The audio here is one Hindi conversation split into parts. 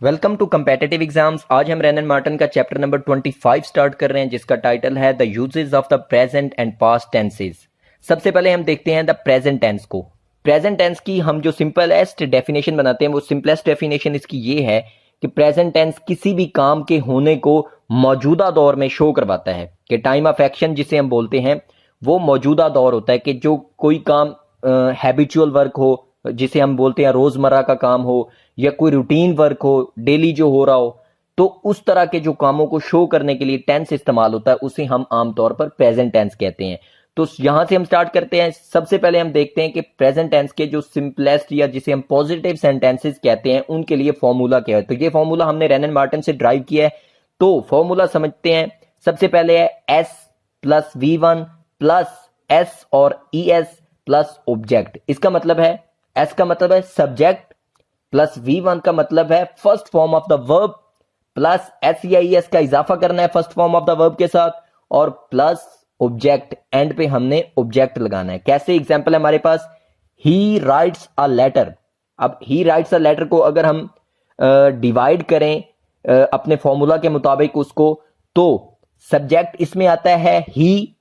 Welcome to competitive exams. आज हम रैनन मार्टिन का चैप्टर नंबर 25 स्टार्ट कर रहे हैं, जिसका टाइटल है the uses of the present and past tenses. सबसे पहले हम देखते हैं द प्रेजेंट टेंस को। प्रेजेंट टेंस की हम जो सिंपलेस्ट डेफिनेशन बनाते हैं, वो सिंपलेस्ट डेफिनेशन इसकी ये है कि प्रेजेंट टेंस किसी भी काम के होने को मौजूदा दौर में शो करवाता है। कि टाइम ऑफ एक्शन जिसे हम बोलते हैं वो मौजूदा दौर होता है, कि जो कोई काम हैबिचुअल वर्क हो, जिसे हम बोलते हैं रोजमर्रा का काम हो, या कोई रूटीन वर्क हो, डेली जो हो रहा हो, तो उस तरह के जो कामों को शो करने के लिए टेंस इस्तेमाल होता है, उसे हम आमतौर पर प्रेजेंट टेंस कहते हैं। तो यहां से हम स्टार्ट करते हैं। सबसे पहले हम देखते हैं कि प्रेजेंट टेंस के जो सिंपलेस्ट या जिसे हम पॉजिटिव सेंटेंसेस कहते हैं, उनके लिए फॉर्मूला क्या है। तो ये फॉर्मूला हमने रैनन मार्टिन से ड्राइव किया है। तो फॉर्मूला समझते हैं। सबसे पहले है S plus V1 plus S और ES प्लस ऑब्जेक्ट। इसका मतलब है, एस का मतलब है सब्जेक्ट, प्लस V1 का मतलब है first form of the verb, plus S या ES का इजाफा करना है first form of the verb के साथ, और प्लस ऑब्जेक्ट, एंड पे हमने ऑब्जेक्ट लगाना है। कैसे? एग्जांपल है हमारे पास, ही राइट्स अ लेटर। अब ही राइट्स अ लेटर को अगर हम डिवाइड करें अपने फॉर्मूला के मुताबिक उसको, तो सब्जेक्ट इसमें आता है ही,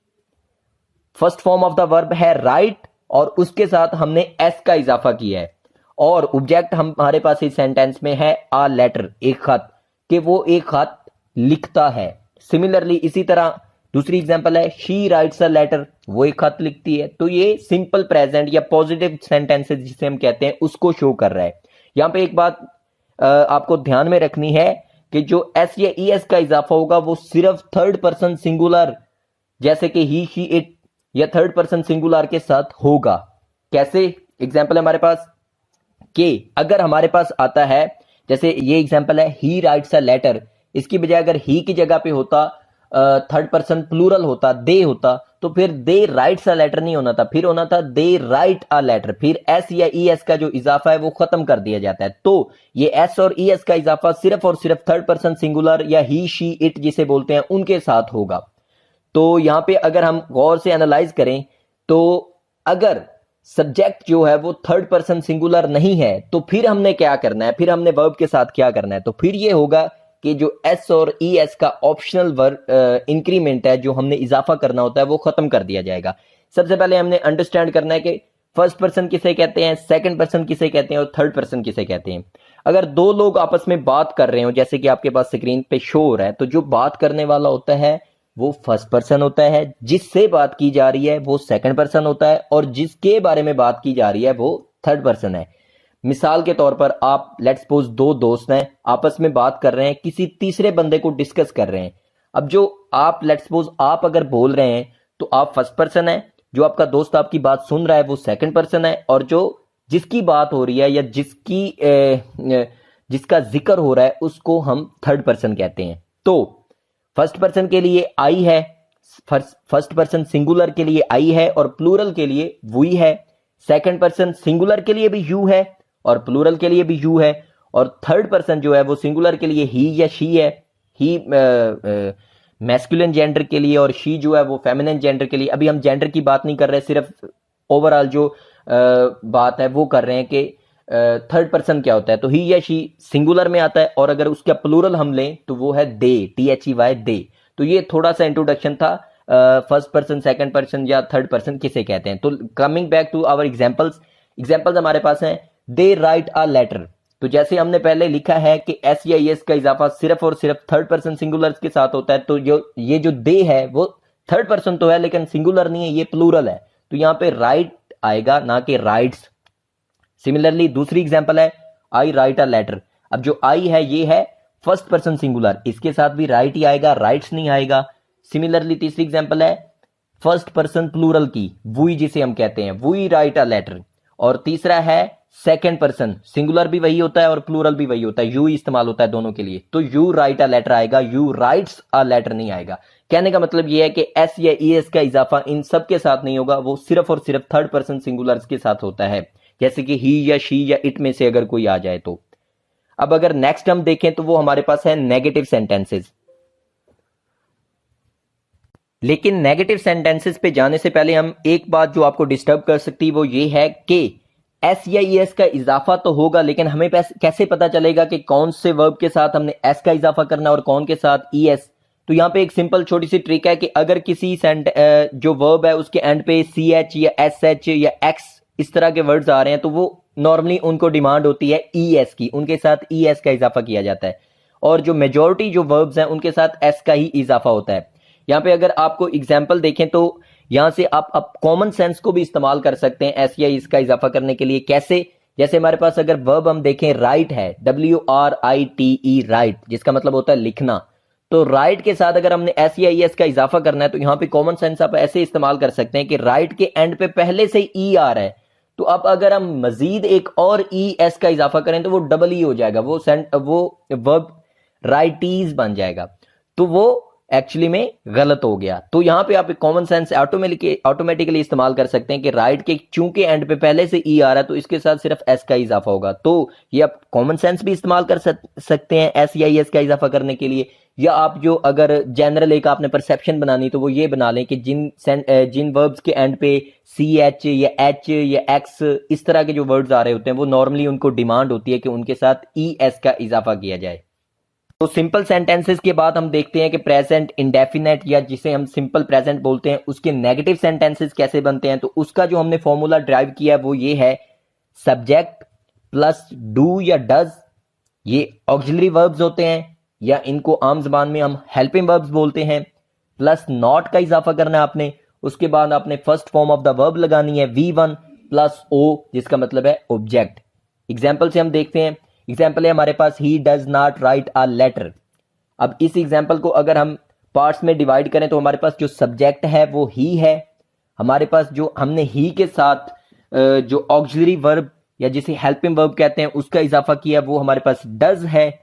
first form of the verb है राइट, और उसके साथ हमने एस का इजाफा किया है, और ऑब्जेक्ट हमारे पास इस सेंटेंस में है अ लेटर, एक खत, कि वो एक खत लिखता है। सिमिलरली इसी तरह दूसरी एग्जांपल है, शी राइट्स अ लेटर, वो एक खत लिखती है। तो ये सिंपल प्रेजेंट या पॉजिटिव सेंटेंसेस जिसे हम कहते हैं उसको शो कर रहा है। यहां पे एक बात आपको ध्यान में रखनी है कि जो एस या ES का इजाफा होगा वो सिर्फ थर्ड पर्सन सिंगुलर, जैसे कि ही शी इट, या थर्ड पर्सन सिंगुलर के साथ होगा। कैसे? एग्जांपल है हमारे पास कि अगर हमारे पास आता है, जैसे ये एग्जांपल है, ही राइट्स अ लेटर, इसकी बजाय अगर ही की जगह पे होता थर्ड पर्सन प्लूरल होता, दे होता, तो फिर दे राइट्स अ लेटर नहीं होना था, फिर होना था दे राइट अ लेटर। फिर एस या ES का जो इजाफा है वो खत्म कर दिया जाता है। तो ये एस और ES का इजाफा सिर्फ और सिर्फ थर्ड पर्सन सिंगुलर या ही शी इट जिसे बोलते हैं उनके साथ होगा। तो यहां पे अगर हम गौर से एनालाइज करें, तो अगर सब्जेक्ट जो है वो थर्ड पर्सन सिंगुलर नहीं है, तो फिर हमने क्या करना है, फिर हमने वर्ब के साथ क्या करना है, तो फिर ये होगा कि जो एस और ES का ऑप्शनल वर्ब इंक्रीमेंट है, जो हमने इजाफा करना होता है, वो खत्म कर दिया जाएगा। सबसे पहले हमने अंडरस्टैंड करना है कि फर्स्ट पर्सन किसे कहते हैं, सेकंड पर्सन किसे कहते हैं, और थर्ड पर्सन किसे कहते हैं। अगर दो लोग आपस में बात कर रहे हो, जैसे कि आपके पास स्क्रीन पे शो हो रहा है, तो जो बात करने वाला होता है वो फर्स्ट पर्सन होता है, जिससे बात की जा रही है वो सेकंड पर्सन होता है, और जिसके बारे में बात की जा रही है वो थर्ड पर्सन है। मिसाल के तौर पर, आप लेट्स सपोज दो दोस्त हैं, आपस में बात कर रहे हैं, किसी तीसरे बंदे को डिस्कस कर रहे हैं। अब जो आप लेट्स सपोज आप अगर बोल रहे हैं तो आप फर्स्ट पर्सन है, जो आपका दोस्त आपकी बात सुन रहा है वो सेकंड पर्सन है, और जो जिसकी बात हो रही है या जिसका जिक्र हो रहा है उसको हम थर्ड पर्सन कहते हैं। तो फर्स्ट पर्सन के लिए आई है, फर्स्ट पर्सन सिंगुलर के लिए आई है और प्लूरल के लिए वी है। सेकंड पर्सन सिंगुलर के लिए भी यू है और प्लूरल के लिए भी यू है, और थर्ड पर्सन जो है वो सिंगुलर के लिए ही या शी है, ही मैस्कुलिन जेंडर के लिए, और शी जो है वो फेमिनिन जेंडर के लिए। अभी हम जेंडर की बात नहीं कर रहे, सिर्फ ओवरऑल जो बात है वो कर रहे हैं कि थर्ड पर्सन क्या होता है। तो ही या शी सिंगुलर में आता है, और अगर उसका प्लूरल हम लें तो वो है दे, THEY दे। तो ये थोड़ा सा इंट्रोडक्शन था फर्स्ट पर्सन, सेकंड पर्सन या थर्ड पर्सन किसे कहते हैं। तो coming back to our examples हमारे पास हैं, दे राइट अ लेटर। तो जैसे हमने पहले लिखा है कि एस या ES का इजाफा सिर्फ और सिर्फ थर्ड पर्सन सिंगुलर के साथ होता है, तो ये जो दे है वो थर्ड पर्सन तो है लेकिन सिंगुलर नहीं है, ये प्लूरल है। तो यहाँ पे राइट आएगा, ना कि राइट्स। सिमिलरली दूसरी एग्जांपल है, आई राइट अ लेटर। अब जो आई है ये है फर्स्ट पर्सन सिंगुलर, इसके साथ भी राइट ही आएगा, राइट्स नहीं आएगा। सिमिलरली तीसरी एग्जांपल है फर्स्ट पर्सन प्लूरल की, वी जिसे हम कहते हैं, वी राइट अ लेटर। और तीसरा है सेकंड पर्सन, सिंगुलर भी वही होता है और प्लूरल भी वही होता है, यू इस्तेमाल होता है दोनों के लिए, तो यू राइट अ लेटर आएगा, यू राइट्स अ लेटर नहीं आएगा। कहने का मतलब यह है कि एस या ES का इजाफा इन सब के साथ नहीं होगा, वो सिर्फ और सिर्फ थर्ड पर्सन सिंगुलर के साथ होता है, जैसे कि ही या शी या इट में से अगर कोई आ जाए तो। अब अगर नेक्स्ट हम देखें तो वो हमारे पास है नेगेटिव सेंटेंसेस। लेकिन नेगेटिव सेंटेंसेस पे जाने से पहले हम एक बात जो आपको डिस्टर्ब कर सकती है वो ये है कि एस या ई एस का इजाफा तो होगा, लेकिन हमें कैसे पता चलेगा कि कौन से वर्ब के साथ हमने एस का इजाफा करना है और कौन के साथ ई एस? तो यहाँ पे एक सिंपल छोटी सी ट्रिक है कि अगर किसी जो वर्ब है उसके एंड पे सी एच या एस एच या एक्स इस तरह के वर्ड्स आ रहे हैं तो वो नॉर्मली उनको डिमांड होती है ई एस की, उनके साथ ई एस का इजाफा किया जाता है। और जो मेजोरिटी जो वर्ब्स हैं उनके साथ एस का ही इजाफा होता है। यहाँ पे अगर आपको एग्जाम्पल देखें तो यहां से आप कॉमन सेंस को भी इस्तेमाल कर सकते हैं एस या इसका इजाफा करने के लिए। कैसे? जैसे हमारे पास अगर वर्ब हम देखें राइट है, WRITE राइट, जिसका मतलब होता है लिखना। तो राइट के साथ अगर हमने एस या एस का इजाफा करना है तो यहां पे कॉमन सेंस आप ऐसे इस्तेमाल कर सकते हैं कि राइट के एंड पे पहले से ई आ रहा है, तो अब अगर हम मजीद एक और ई एस का इजाफा करें तो वो डबल ई हो जाएगा, वो वर्ब राइटीज बन जाएगा, तो वो एक्चुअली में गलत हो गया। तो यहां पे आप कॉमन सेंस ऑटोमेटिकली इस्तेमाल कर सकते हैं कि राइट के चूंकि एंड पे पहले से ई आ रहा है तो इसके साथ सिर्फ एस का इजाफा होगा। तो ये आप कॉमन सेंस भी इस्तेमाल कर सकते हैं एस या एस का इजाफा करने के लिए, या आप जो अगर जनरल एक आपने परसेप्शन बनानी तो वो ये बना लें कि जिन वर्ब्स के एंड पे सी एच या एच या एक्स इस तरह के जो वर्ड्स आ रहे होते हैं वो नॉर्मली उनको डिमांड होती है कि उनके साथ ई एस का इजाफा किया जाए। तो सिंपल सेंटेंसेस के बाद हम देखते हैं कि प्रेजेंट इंडेफिनेट या जिसे हम सिंपल प्रेजेंट बोलते हैं उसके नेगेटिव सेंटेंसेस कैसे बनते हैं। तो उसका जो हमने फॉर्मूला ड्राइव किया है वो ये है, सब्जेक्ट प्लस डू या डज, ये ऑक्सिलरी वर्ब्स होते हैं या इनको आम जबान में हम हेल्पिंग वर्ब्स बोलते हैं, प्लस नॉट का इजाफा करना है आपने। उसके बाद आपने first form of the verb लगानी है V1 प्लस O, जिसका मतलब है ऑब्जेक्ट। एग्जाम्पल से हम देखते हैं, एग्जाम्पल है हमारे पास he does not write a letter. अब इस एग्जाम्पल को अगर हम पार्ट्स में डिवाइड करें तो हमारे पास जो सब्जेक्ट है वो ही है, हमारे पास जो हमने ही के साथ जो ऑक्सिलरी वर्ब या जिसे हेल्पिंग वर्ब कहते हैं उसका इजाफा किया वो हमारे पास डज है,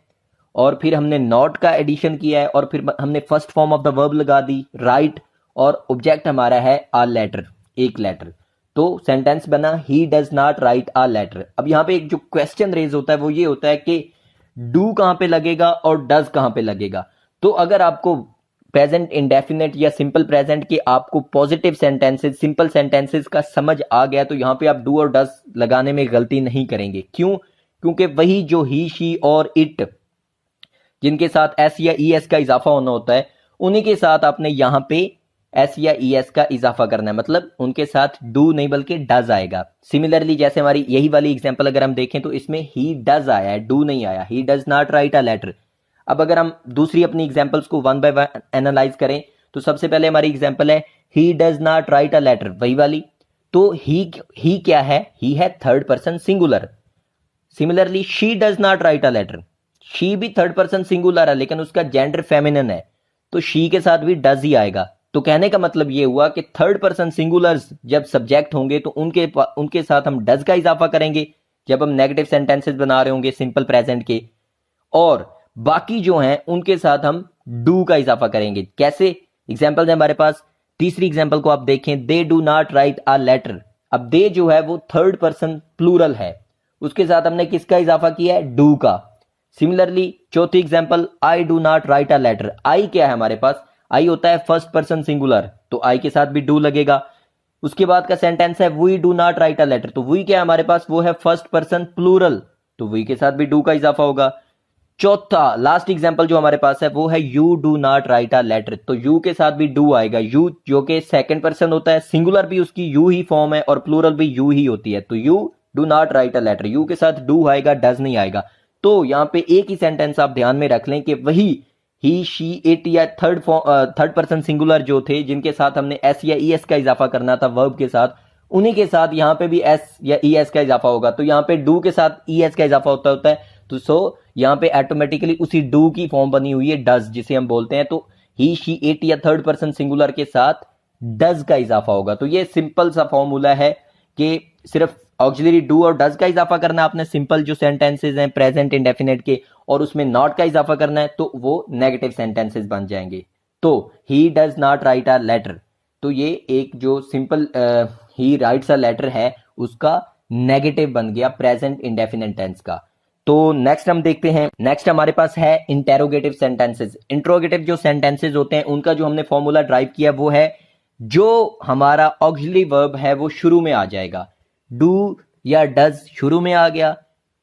और फिर हमने नॉट का एडिशन किया है, और फिर हमने first form of the verb लगा दी राइट, और ऑब्जेक्ट हमारा है अ लेटर, एक लेटर। तो सेंटेंस बना he does not write a letter. अब यहां पे एक जो क्वेश्चन रेज होता है वो ये होता है कि डू कहां पे लगेगा और डज कहां पे लगेगा। तो अगर आपको प्रेजेंट इंडेफिनेट या सिंपल प्रेजेंट के आपको पॉजिटिव सेंटेंसेस, सिंपल सेंटेंसेस का समझ आ गया तो यहां पे आप डू और डज लगाने में गलती नहीं करेंगे। क्यों? क्योंकि वही जो ही, शी और इट जिनके साथ एस या ई एस का इजाफा होना होता है उन्हीं के साथ आपने यहां पे एस या ई एस का इजाफा करना है, मतलब उनके साथ डू नहीं बल्कि डज आएगा। सिमिलरली जैसे हमारी यही वाली एग्जांपल अगर हम देखें तो इसमें ही डज आया है, डू नहीं आया, he does not write a letter. अब अगर हम दूसरी अपनी एग्जांपल्स को वन बाय वन एनालाइज करें तो सबसे पहले हमारी एग्जांपल है he does not write a letter, वही वाली। तो ही क्या है? ही है third person singular. Similarly she does not write a letter, she भी थर्ड पर्सन सिंगुलर है लेकिन उसका जेंडर फेमिनिन है, तो शी के साथ भी डज ही आएगा। तो कहने का मतलब ये हुआ कि थर्ड पर्सन सिंगुलर्स जब सब्जेक्ट होंगे तो उनके साथ हम डज का इजाफा करेंगे जब हम नेगेटिव सेंटेंसेस बना रहे होंगे सिंपल प्रेजेंट के, और बाकी जो हैं उनके साथ हम डू का इजाफा करेंगे। कैसे? एग्जाम्पल है हमारे पास, तीसरी एग्जाम्पल को आप देखें, they do not write a letter. अब दे जो है वो थर्ड पर्सन प्लूरल है, उसके साथ हमने किसका इजाफा किया है? डू का। सिमिलरली चौथी example, I do not write a letter. I क्या है हमारे पास? आई होता है फर्स्ट पर्सन सिंगुलर, तो आई के साथ भी डू लगेगा। उसके बाद का सेंटेंस है we do not write a letter, तो वी क्या है हमारे पास? वो है फर्स्ट पर्सन प्लूरल, तो वी के साथ भी डू का इजाफा होगा। चौथा लास्ट एग्जांपल जो हमारे पास है वो है you do not write a letter, तो यू के साथ भी डू आएगा। यू जो कि सेकंड पर्सन होता है, सिंगुलर भी उसकी यू ही फॉर्म है और प्लूरल भी यू ही होती है, तो you do not write a letter, you के साथ डू आएगा, डज नहीं आएगा। तो यहां पे एक ही सेंटेंस आप ध्यान में रख लें कि वही ही, शी, इट या थर्ड पर्सन सिंगुलर जो थे जिनके साथ हमने एस या ई एस का इजाफा करना था वर्ब के साथ, उन्हीं के साथ यहां पे भी एस या ई एस का इजाफा होगा। तो यहां पे डू के साथ ई एस का इजाफा होता है, तो सो यहां पे ऑटोमेटिकली उसी डू की फॉर्म बनी हुई है डज, जिसे हम बोलते हैं। तो ही, शी, इट या थर्ड पर्सन सिंगुलर के साथ डज का इजाफा होगा। तो ये सिंपल सा फॉर्मूला है कि सिर्फ ऑक्सिलरी डू और डज का इजाफा करना है आपने सिंपल जो सेंटेंसेज हैं प्रेजेंट इंडेफिनेट के, और उसमें नॉट का इजाफा करना है तो वो नेगेटिव सेंटेंसेस बन जाएंगे। तो he does not write a letter, तो ये एक जो simple he writes a letter है उसका नेगेटिव बन गया प्रेजेंट इंडेफिनेट टेंस का। तो नेक्स्ट हम देखते हैं, नेक्स्ट हमारे पास है इंटेरोगेटिव सेंटेंसेस। इंट्रोगेटिव जो सेंटेंसेस होते हैं उनका जो हमने फॉर्मूला ड्राइव किया वो है जो हमारा ऑक्सिलरी वर्ब है वो शुरू में आ जाएगा। डू या डज शुरू में आ गया,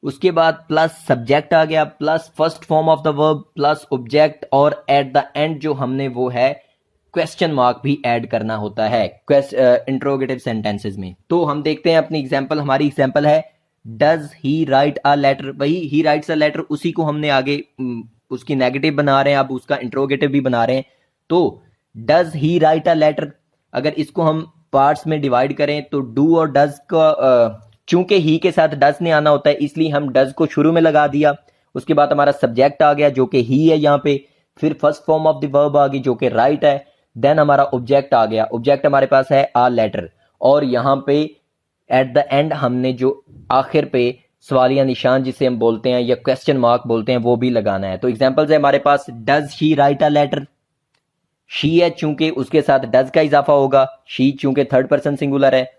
उसके बाद प्लस सब्जेक्ट आ गया, plus first form of the verb, plus object, और एट द एंड जो हमने वो है क्वेश्चन मार्क भी ऐड करना होता है इंट्रोगेटिव सेंटेंसेस में। तो हम देखते हैं अपनी एग्जांपल, हमारी एग्जांपल है does he write a letter. वही ही राइट्स अ लेटर, उसी को हमने आगे उसकी नेगेटिव बना रहे हैं, अब उसका इंट्रोगेटिव भी बना रहे हैं। तो does he write a letter, अगर इसको हम पार्ट्स में डिवाइड करें तो डू और डज का चूंकि ही के साथ डज ने आना होता है इसलिए हम डज को शुरू में लगा दिया। उसके बाद हमारा सब्जेक्ट आ गया जो कि ही है यहाँ पे, फिर first form of the verb आ गई जो कि राइट है, देन हमारा ऑब्जेक्ट आ गया, ऑब्जेक्ट हमारे पास है आ लेटर, और यहाँ पे एट द एंड हमने जो आखिर पे सवालिया निशान जिसे हम बोलते हैं या क्वेश्चन मार्क बोलते हैं वो भी लगाना है। तो एग्जांपल्स है हमारे पास, does she write a letter, she है चूंकि उसके साथ डज का इजाफा होगा, शी चूंकि थर्ड पर्सन सिंगुलर है।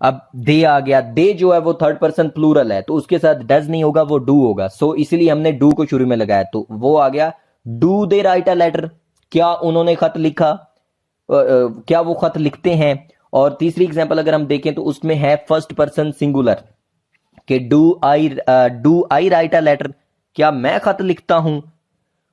अब दे आ गया, दे जो है वो थर्ड पर्सन प्लूरल है तो उसके साथ डज नहीं होगा, वो डू होगा, सो इसीलिए हमने डू को शुरू में लगाया, तो वो आ गया do they write a letter, क्या उन्होंने खत लिखा, क्या वो खत लिखते हैं। और तीसरी एग्जांपल अगर हम देखें तो उसमें है फर्स्ट पर्सन सिंगुलर कि do I write a letter, क्या मैं खत लिखता हूं।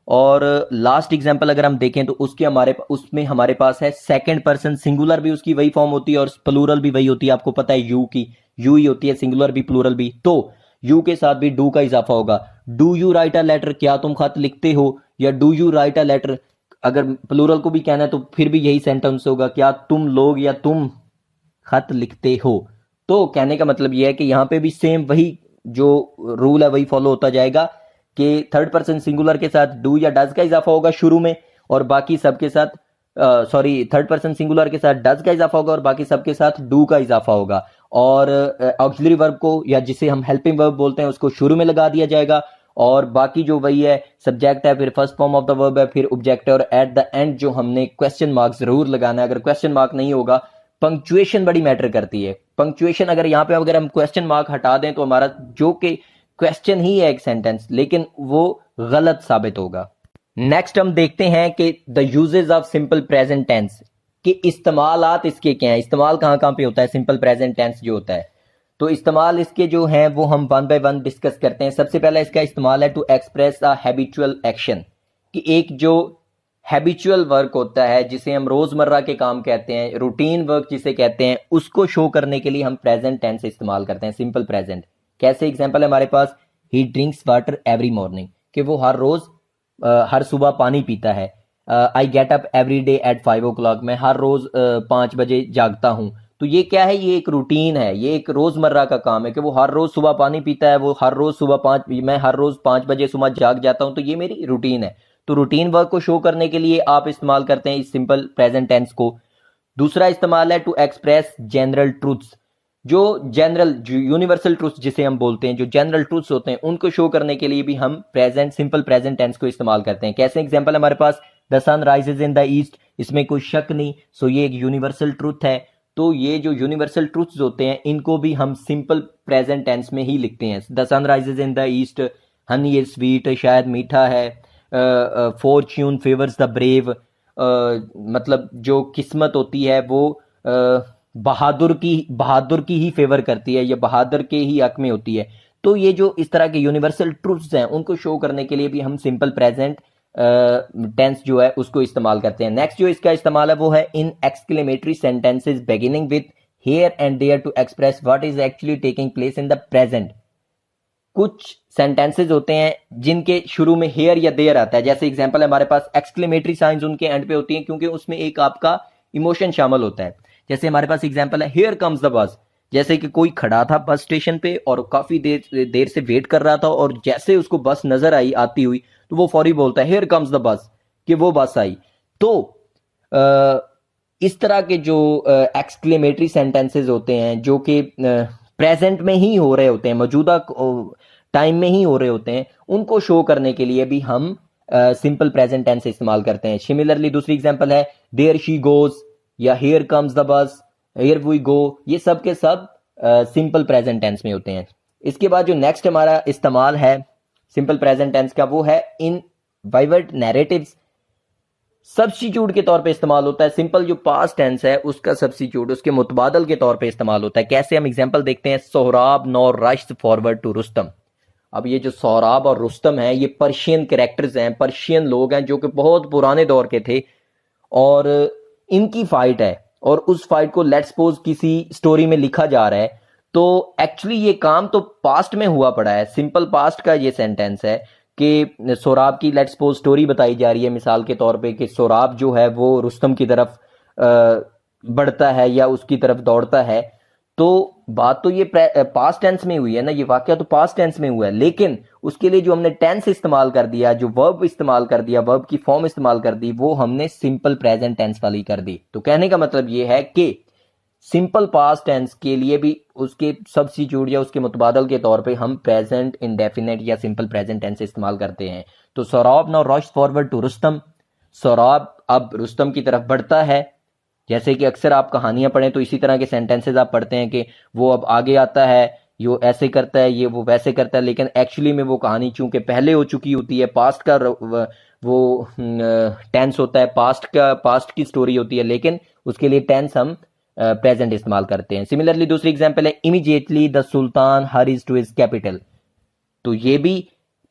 और लास्ट एग्जांपल अगर हम देखें तो उसमें हमारे पास है सेकंड पर्सन सिंगुलर, भी उसकी वही फॉर्म होती है और प्लूरल भी वही होती है, आपको पता है यू की, यू ही होती है सिंगुलर भी प्लूरल भी, तो यू के साथ भी डू का इजाफा होगा। Do you write a letter, क्या तुम खत लिखते हो, या do you write a letter, अगर प्लूरल को भी कहना है तो फिर भी यही सेंटेंस होगा, क्या तुम लोग या तुम खत लिखते हो। तो कहने का मतलब यह है कि यहाँ पे भी सेम वही जो रूल है वही फॉलो होता जाएगा कि थर्ड पर्सन सिंगुलर के साथ डू या डज का इजाफा होगा शुरू में, और बाकी सबके साथ थर्ड पर्सन सिंगुलर के साथ डज का इजाफा होगा और बाकी सबके साथ डू का इजाफा होगा। और ऑक्सिलरी वर्ब को या जिसे हम हेल्पिंग वर्ब बोलते हैं उसको शुरू में लगा दिया जाएगा, और बाकी जो वही है सब्जेक्ट है, फिर first form of the verb है, फिर ऑब्जेक्ट है, और एट द एंड जो हमने क्वेश्चन मार्क जरूर लगाना है। अगर क्वेश्चन मार्क नहीं होगा, पंक्चुएशन बड़ी मैटर करती है, पंक्चुएशन अगर यहाँ पे अगर हम क्वेश्चन मार्क हटा दें तो हमारा जो कि क्वेश्चन ही है एक सेंटेंस, लेकिन वो गलत साबित होगा। नेक्स्ट हम देखते हैं कि the uses of simple present tense, कि इस्तेमालात इसके क्या हैं, इस्तेमाल कहाँ कहाँ पे होता है सिंपल प्रेजेंट टेंस जो होता है। तो इस्तेमाल इसके जो हैं वो हम वन बाय वन डिस्कस करते हैं। सबसे पहला इसका इस्तेमाल है to express a habitual action, कि एक जो हैबिचुअल वर्क होता है जिसे हम रोजमर्रा के काम कहते हैं, रूटीन वर्क जिसे कहते हैं, उसको शो करने के लिए हम प्रेजेंट टेंस इस्तेमाल करते हैं, सिंपल प्रेजेंट। कैसे, एग्जांपल है हमारे पास, he drinks water every morning, कि वो हर रोज हर सुबह पानी पीता है। I get up every day at 5 o'clock, मैं हर रोज 5 बजे जागता हूँ। तो ये क्या है, ये एक रूटीन है, ये एक रोजमर्रा का काम है कि वो हर रोज सुबह पानी पीता है, वो हर रोज सुबह मैं हर रोज 5 बजे सुबह जाग जाता हूँ, तो ये मेरी रूटीन है। तो रूटीन वर्क को शो करने के लिए आप इस्तेमाल करते हैं इस सिंपल प्रेजेंट टेंस को। दूसरा इस्तेमाल है टू एक्सप्रेस जनरल ट्रूथ्स, जो जनरल जो यूनिवर्सल ट्रूथ्स जिसे हम बोलते हैं, जो जनरल ट्रूथ्स होते हैं उनको शो करने के लिए भी हम सिंपल प्रेजेंट टेंस को इस्तेमाल करते हैं। कैसे, एग्जांपल हमारे पास, the sun rises in the east, इसमें कोई शक नहीं, सो ये एक यूनिवर्सल ट्रूथ है। तो ये जो यूनिवर्सल ट्रूथ्स होते हैं इनको भी हम सिंपल प्रेजेंट टेंस में ही लिखते हैं। The sun rises in the east, honey is sweet, शायद मीठा है, फॉर्च्यून फेवर्स द ब्रेव, मतलब जो किस्मत होती है वो बहादुर की ही फेवर करती है या बहादुर के ही हक में होती है। तो ये जो इस तरह के यूनिवर्सल ट्रूथ्स हैं उनको शो करने के लिए भी हम सिंपल प्रेजेंट टेंस जो है उसको इस्तेमाल करते हैं। नेक्स्ट जो इसका इस्तेमाल है वो है in exclamatory sentences beginning with here and there to express what is actually taking place in the present. कुछ सेंटेंसेस होते हैं जिनके शुरू में हेयर या देयर आता है, जैसे एग्जांपल है हमारे पास, एक्सक्लेमेटरी साइंस उनके एंड पे होती हैं क्योंकि उसमें एक आपका इमोशन शामिल होता है। जैसे हमारे पास एग्जांपल है, हियर कम्स द बस, जैसे कि कोई खड़ा था बस स्टेशन पे और काफी देर से वेट कर रहा था और जैसे उसको बस नजर आई आती हुई तो वो फौरी बोलता है हियर कम्स द बस, कि वो बस आई। तो इस तरह के जो एक्सक्लेमेटरी सेंटेंसेस होते हैं जो कि प्रेजेंट में ही हो रहे होते हैं, मौजूदा टाइम में ही हो रहे होते हैं, उनको शो करने के लिए भी हम सिंपल प्रेजेंट टेंस इस्तेमाल करते हैं। सिमिलरली दूसरी एग्जांपल है, देयर शी गोज या here comes the bus, here we go, ये सब के सब सिंपल प्रेजेंट टेंस में होते हैं। इसके बाद जो नेक्स्ट हमारा इस्तेमाल है सिंपल प्रेजेंट टेंस का वो है इन वाइवर्ड नैरेटिव्स। सब्स्टिट्यूट के तौर पे इस्तेमाल होता है। सिंपल जो पास्ट टेंस है उसका सब्स्टिट्यूट उसके मुतबादल के तौर पे इस्तेमाल होता है। कैसे, हम एग्जांपल देखते हैं, सोहराब नौ रश्त फॉरवर्ड टू रुस्तम। अब ये जो सोहराब और रुस्तम है ये पर्शियन कैरेक्टर्स हैं, पर्शियन लोग हैं जो कि बहुत पुराने दौर के थे और इनकी फाइट है और उस फाइट को लेट्स सपोज किसी स्टोरी में लिखा जा रहा है, तो एक्चुअली ये काम तो पास्ट में हुआ पड़ा है। सिंपल पास्ट का ये सेंटेंस है कि सोराब की लेट्स सपोज स्टोरी बताई जा रही है मिसाल के तौर पे कि सोराब जो है वो रुस्तम की तरफ बढ़ता है या उसकी तरफ दौड़ता है। तो बात तो ये पास्ट टेंस में हुई है ना, ये वाकया तो पास्ट टेंस में हुआ है, लेकिन उसके लिए जो हमने टेंस इस्तेमाल कर दिया, जो वर्ब इस्तेमाल कर दिया, वर्ब की फॉर्म इस्तेमाल कर दी, वो हमने सिंपल प्रेजेंट टेंस वाली कर दी। तो कहने का मतलब ये है कि सिंपल पास्ट टेंस के लिए भी उसके सब्स्टिट्यूट या उसके मुतबादल के तौर पे हम प्रेजेंट इंडेफिनेट या सिंपल प्रेजेंट टेंस इस्तेमाल करते हैं। तो Sohrab now rushed forward to Rustam, Sohrab अब रुस्तम की तरफ बढ़ता है। जैसे कि अक्सर आप कहानियां पढ़ें तो इसी तरह के सेंटेंसेस आप पढ़ते हैं कि वो अब आगे आता है, ये ऐसे करता है, ये वो वैसे करता है, लेकिन एक्चुअली में वो कहानी चूंकि पहले हो चुकी होती है, पास्ट का वो टेंस होता है, पास्ट की स्टोरी होती है, लेकिन उसके लिए टेंस हम प्रेजेंट इस्तेमाल करते हैं। सिमिलरली दूसरी एग्जांपल है immediately the sultan hurries to his capital. तो ये भी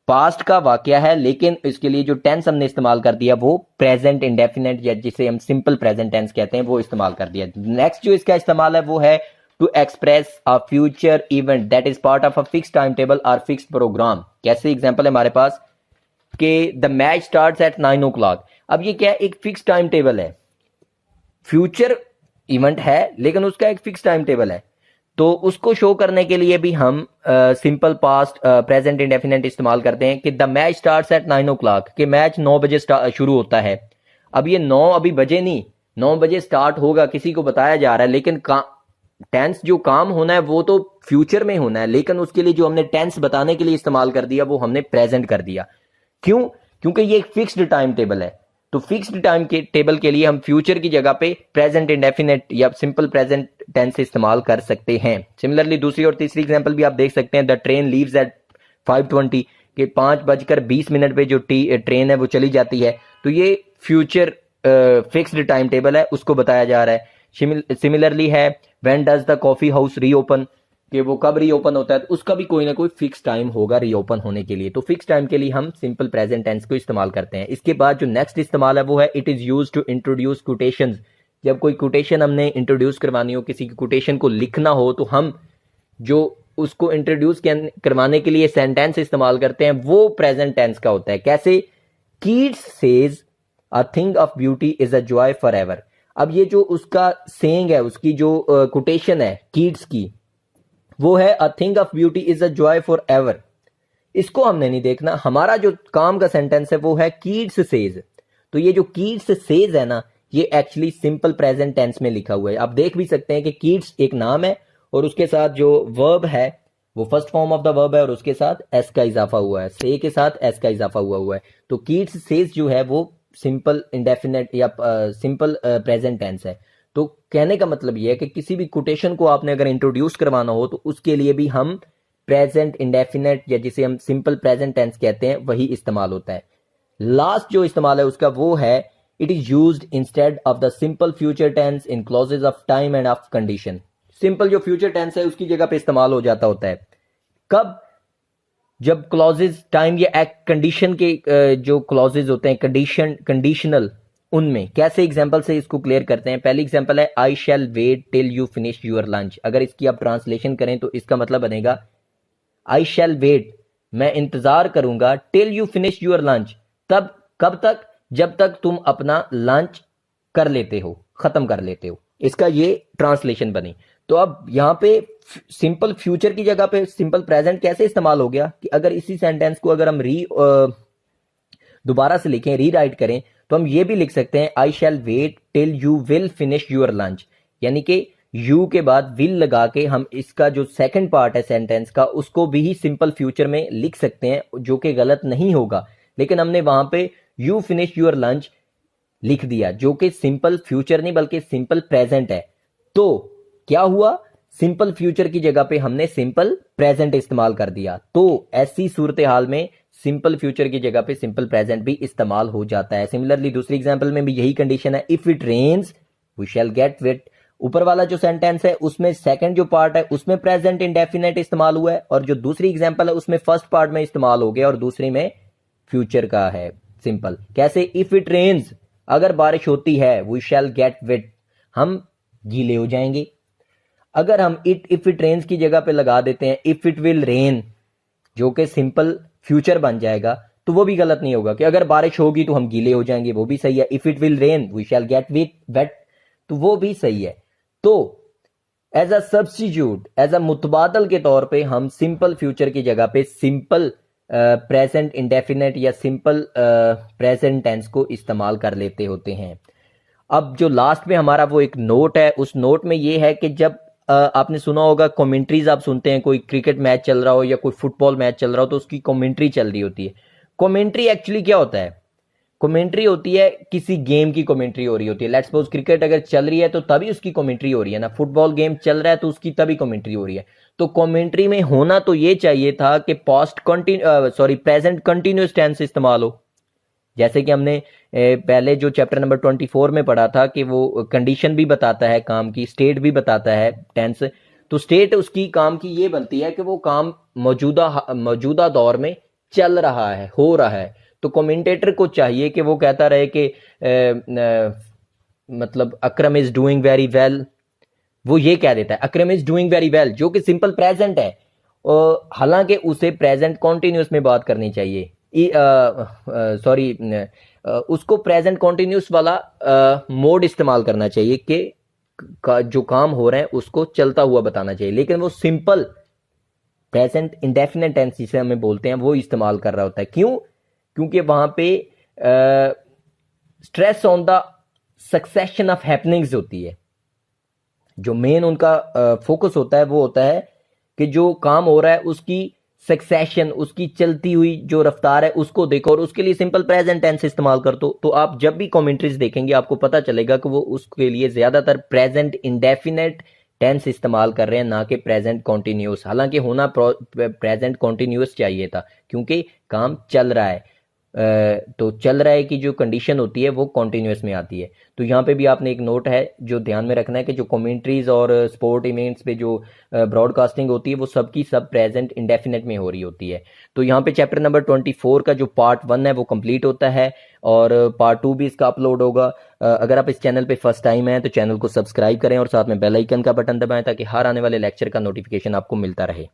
पास्ट का वाकया है, लेकिन इसके लिए जो टेंस हमने इस्तेमाल कर दिया वो प्रेजेंट इंडेफिनेट या जिसे हम सिंपल प्रेजेंट टेंस कहते हैं वो इस्तेमाल कर दिया। नेक्स्ट जो इसका इस्तेमाल है वो है to express a future event that is part of a fix time table और फिक्स प्रोग्राम। कैसे एग्जांपल है हमारे पास कि the match starts at 9 o'clock। अब ये क्या है, एक फिक्स टाइम टेबल है, फ्यूचर इवेंट है लेकिन उसका एक फिक्स टाइम टेबल है, तो उसको शो करने के लिए भी हम सिंपल पास्ट प्रेजेंट इंडेफिनेट इस्तेमाल करते हैं कि the match starts at 9 o'clock, कि मैच 9 बजे शुरू होता है। अब ये 9 अभी बजे नहीं, 9 बजे स्टार्ट होगा किसी को बताया जा रहा है, लेकिन टेंस जो काम होना है वो तो फ्यूचर में होना है, लेकिन उसके लिए जो हमने टेंस बताने के लिए इस्तेमाल कर दिया वो हमने प्रेजेंट कर दिया। क्यों? क्योंकि ये एक फिक्स्ड टाइम टेबल है, तो फिक्स्ड टाइम के टेबल के लिए हम फ्यूचर की जगह पे प्रेजेंट इंडेफिनेट या सिंपल प्रेजेंट टेंस इस्तेमाल कर सकते हैं। सिमिलरली दूसरी और तीसरी एग्जांपल भी आप देख सकते हैं, द ट्रेन लीव्स एट 5:20, के 5:20 पे जो ट्रेन है वो चली जाती है, तो ये फ्यूचर फिक्स्ड टाइम टेबल है, उसको बताया जा रहा है। सिमिलरली है when does the coffee house reopen, कि वो कब रीओपन होता है, तो उसका भी कोई ना कोई फिक्स टाइम होगा रीओपन होने के लिए, तो फिक्स टाइम के लिए हम सिंपल प्रेजेंट टेंस को इस्तेमाल करते हैं। इसके बाद जो नेक्स्ट इस्तेमाल है वो है it is used to introduce quotations. जब कोई कोटेशन हमने इंट्रोड्यूस करवानी हो, किसी की कोटेशन को लिखना हो, तो हम जो उसको इंट्रोड्यूस करवाने के लिए सेंटेंस इस्तेमाल करते हैं वो प्रेजेंट टेंस का होता है। कैसे? Keats says a thing of beauty is a joy for ever. अब ये जो उसका सेइंग है, उसकी जो कोटेशन है कीट्स की, वो है a thing of beauty is a joy for ever. इसको हमने नहीं देखना, हमारा जो काम का सेंटेंस है वो है कीट्स सेज। तो ये जो कीट्स सेज है ना, ये एक्चुअली सिंपल प्रेजेंट टेंस में लिखा हुआ है। आप देख भी सकते हैं कि कीट्स एक नाम है और उसके साथ जो वर्ब है वो first form of the verb है और उसके साथ एस का इजाफा हुआ है, से के साथ एस का इजाफा हुआ है। तो कीट्स सेज जो है वो सिंपल इंडेफिनेट या सिंपल प्रेजेंट टेंस है। तो कहने का मतलब यह है कि किसी भी कोटेशन को आपने अगर इंट्रोड्यूस करवाना हो तो उसके लिए भी हम प्रेजेंट इंडेफिनेट या जिसे हम सिंपल प्रेजेंट टेंस कहते हैं वही इस्तेमाल होता है। लास्ट जो इस्तेमाल है उसका वो है it is used instead of the simple future tense in clauses of time and of condition. Simple जो फ्यूचर टेंस है उसकी जगह पे इस्तेमाल हो जाता होता है कब? जब क्लॉजेज टाइम या कंडीशन के जो क्लॉजेज होते हैं कंडीशनल, उनमें। कैसे एग्जांपल से इसको क्लियर करते हैं। पहली एग्जांपल है I shall wait till you finish your lunch. अगर इसकी आप ट्रांसलेशन करें तो इसका मतलब बनेगा आई शैल वेट, मैं इंतजार करूंगा, till you finish your lunch, तब कब तक? जब तक तुम अपना लंच कर लेते हो, खत्म कर लेते हो। इसका ये ट्रांसलेशन बनी। तो अब यहाँ पे सिंपल फ्यूचर की जगह पे सिंपल प्रेजेंट कैसे इस्तेमाल हो गया कि अगर इसी सेंटेंस को अगर हम दोबारा से लिखें, रीराइट करें, तो हम ये भी लिख सकते हैं I shall wait till you will finish your lunch, यानी कि यू के बाद विल लगा के हम इसका जो सेकंड पार्ट है सेंटेंस का उसको भी सिंपल फ्यूचर में लिख सकते हैं, जो कि गलत नहीं होगा, लेकिन हमने वहां पे यू फिनिश यूर लंच लिख दिया जो कि सिंपल फ्यूचर नहीं बल्कि सिंपल प्रेजेंट है। तो क्या हुआ? सिंपल फ्यूचर की जगह पे हमने सिंपल प्रेजेंट इस्तेमाल कर दिया। तो ऐसी सूरत हाल में सिंपल फ्यूचर की जगह पे सिंपल प्रेजेंट भी इस्तेमाल हो जाता है। सिमिलरली दूसरी एग्जांपल में भी यही कंडीशन है, if it rains we shall get wet. ऊपर वाला जो सेंटेंस है उसमें सेकंड जो पार्ट है उसमें प्रेजेंट इंडेफिनेट इस्तेमाल हुआ है, और जो दूसरी एग्जांपल है उसमें फर्स्ट पार्ट में इस्तेमाल हो गया और दूसरी में फ्यूचर का है सिंपल। कैसे, इफ इट रेन्स, अगर बारिश होती है, वी शैल गेट वेट, हम गीले हो जाएंगे। अगर हम इफ इट रेन्स की जगह पे लगा देते हैं इफ इट विल रेन, जो कि सिंपल फ्यूचर बन जाएगा, तो वो भी गलत नहीं होगा कि अगर बारिश होगी तो हम गीले हो जाएंगे, वो भी सही है। If it will rain we shall get wet, तो वो भी सही है। तो as a substitute, as a मुतबादल के तौर पे हम सिंपल फ्यूचर की जगह पे सिंपल प्रेजेंट इंडेफिनेट या सिंपल प्रेजेंट टेंस को इस्तेमाल कर लेते होते हैं। अब जो लास्ट में हमारा वो एक नोट है, उस नोट में ये है कि जब आपने सुना होगा कमेंट्रीज आप सुनते हैं, कोई क्रिकेट मैच चल रहा हो या कोई फुटबॉल मैच चल रहा हो तो उसकी कमेंट्री चल रही होती है। कमेंट्री एक्चुअली क्या होता है, कमेंट्री होती है किसी गेम की कमेंट्री हो रही होती है। लेट्स सपोज क्रिकेट अगर चल रही है तो तभी उसकी कमेंट्री हो रही है ना, फुटबॉल गेम चल रहा है तो उसकी तभी कमेंट्री हो रही है। तो कमेंट्री में होना तो ये चाहिए था कि प्रेजेंट कंटिन्यूअस टेंस इस्तेमाल हो, जैसे कि हमने पहले जो चैप्टर नंबर 24 में पढ़ा था कि वो कंडीशन भी बताता है काम की, स्टेट भी बताता है टेंस। तो स्टेट उसकी काम की ये बनती है कि वो काम मौजूदा दौर में चल रहा है, हो रहा है। तो कमेंटेटर को चाहिए कि वो कहता रहे कि मतलब अकरम इज डूइंग वेरी वेल, वो ये कह देता है अकरम इज डूइंग वेरी वेल, जो कि सिंपल प्रेजेंट है, हालांकि उसे प्रेजेंट कॉन्टिन्यूस में बात करनी चाहिए। उसको प्रेजेंट कॉन्टिन्यूस वाला मोड इस्तेमाल करना चाहिए कि जो काम हो रहा है उसको चलता हुआ बताना चाहिए, लेकिन वो सिंपल प्रेजेंट इंडेफिनेट टेंस जिसे हमें बोलते हैं वो इस्तेमाल कर रहा होता है। क्यों? क्योंकि वहां पे stress on the succession of happenings होती है। जो मेन उनका फोकस होता है वो होता है कि जो काम हो रहा है उसकी सक्सेशन, उसकी चलती हुई जो रफ्तार है उसको देखो, और उसके लिए सिंपल प्रेजेंट टेंस इस्तेमाल कर दो। तो आप जब भी कमेंट्रीज देखेंगे आपको पता चलेगा कि वो उसके लिए ज्यादातर प्रेजेंट इंडेफिनेट टेंस इस्तेमाल कर रहे हैं, ना कि प्रेजेंट कॉन्टिन्यूस। हालांकि होना प्रेजेंट कॉन्टिन्यूस चाहिए था क्योंकि काम चल रहा है। तो चल रहा है कि जो कंडीशन होती है वो कॉन्टिन्यूस में आती है। तो यहाँ पे भी आपने एक नोट है जो ध्यान में रखना है कि जो कमेंट्रीज और स्पोर्ट इवेंट्स पे जो ब्रॉडकास्टिंग होती है वो सबकी सब प्रेजेंट इंडेफिनेट में हो रही होती है। तो यहाँ पे चैप्टर नंबर 24 का जो पार्ट 1 है वो कंप्लीट होता है, और पार्ट 2 भी इसका अपलोड होगा। अगर आप इस चैनल पे फर्स्ट टाइम हैं तो चैनल को सब्सक्राइब करें और साथ में बेल आइकन का बटन दबाएं ताकि हर आने वाले लेक्चर का नोटिफिकेशन आपको मिलता रहे।